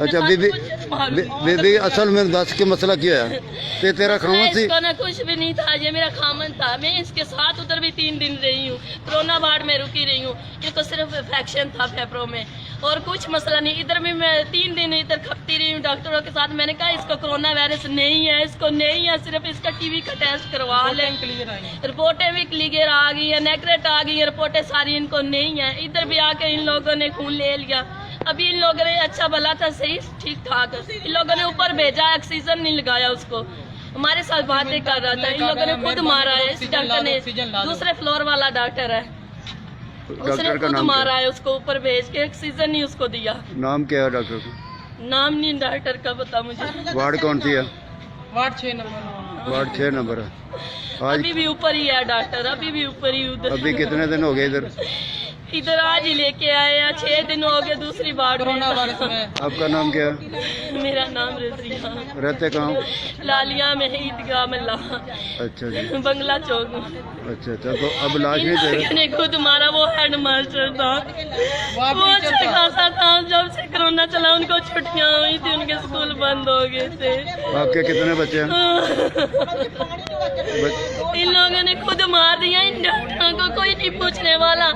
अच्छा बीबी असल में दस के मसला क्या है ते तेरा खामन सी इसको ना कुछ भी नहीं था, ये मेरा खामन था। मैं इसके साथ उधर भी 3 दिन रही हूँ, कोरोना वार्ड में रुकी रही हूँ। इसको सिर्फ इन्फेक्शन था फेफड़ों में और कुछ मसला नहीं। इधर भी मैं 3 दिन इधर खपती रही हूँ डॉक्टरों के साथ। मैंने कहा इसको कोरोना वायरस नहीं है, इसको नहीं है, सिर्फ इसका टीबी का टेस्ट करवा लें। रिपोर्टें भी क्लियर आ गई है, नेगेटिव आ गई है रिपोर्टें सारी, इनको नहीं है। इधर भी आके इन लोगों ने खून ले लिया। अभी इन लोगों ने अच्छा भला था, सही ठीक ठाक, इन लोगों ने ऊपर भेजा, ऑक्सीजन नहीं लगाया उसको। हमारे साथ बातें कर रहा था, इन लोगों ने खुद मारा है। इस डॉक्टर ने, दूसरे फ्लोर वाला डॉक्टर है, उसने खुद मारा है उसको, ऊपर भेज के ऑक्सीजन नहीं उसको दिया। नाम क्या है डॉक्टर का? नाम नहीं डॉक्टर का पता मुझे। वार्ड कौन सी है? Ward 6 number. वार्ड 6 नंबर है। आज अभी भी ऊपर ही है डॉक्टर, अभी भी ऊपर ही। उधर अभी कितने दिन हो गए इधर? इधर आज ही लेके आए हैं, 6 दिन हो गए दूसरी बार में। आपका नाम क्या है? मेरा नाम रजिया। रहते कहाँ? लालिया में है, ईदगाह मल्ला। अच्छा जी, बंगला चौक। अच्छा अच्छा। तो अब लाश नहीं दे रहे? ने खुद मारा, वो हेड मास्टर था, वो अच्छा खासा था। जब से कोरोना चला उनको छुट्टियां हुई थी, उनके स्कूल बंद हो गए थे। आपके कितने बच्चे हैं? इन लोगों ने खुद मार दिया। इन डॉक्टरों को कोई नहीं पूछने वाला।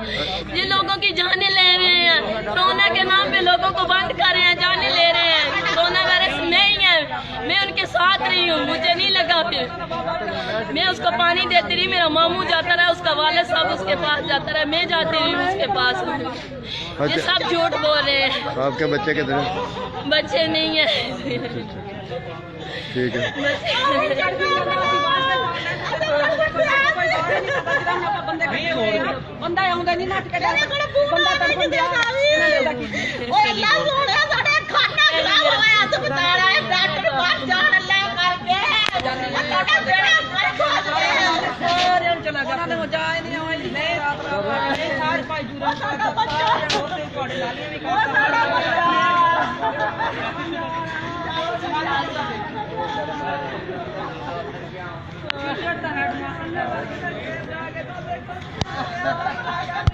ये लोगों की जानें ले रहे हैं, कोरोना के नाम पे लोगों को बंद कर रहे हैं, जानें ले रहे हैं। कोरोना वायरस नहीं है, मैं उनके साथ रही हूँ, मुझे नहीं लगा। फिर मैं उसको पानी देती रही, मेरा मामू जाता रहा, उसका वालिद साहब उसके पास जाता रहा, मैं जाती रही उसके पास। ये सब झूठ बोल रहे हैं। आपके बच्चे कितने? बच्चे नहीं है। ठीक है। बंदा आउंदा नहीं नट के बंदा तड़पन दिया ओए अल्लाह सोने साडे खाना खराब होया तो बता रहा है डॉक्टर पास जान ले करके साडे बेड़ा मर गया सारे चला गया ने जाए नहीं ओए नहीं सारे पाई दूर साडा बच्चा थोड़े लाले भी साडा बच्चा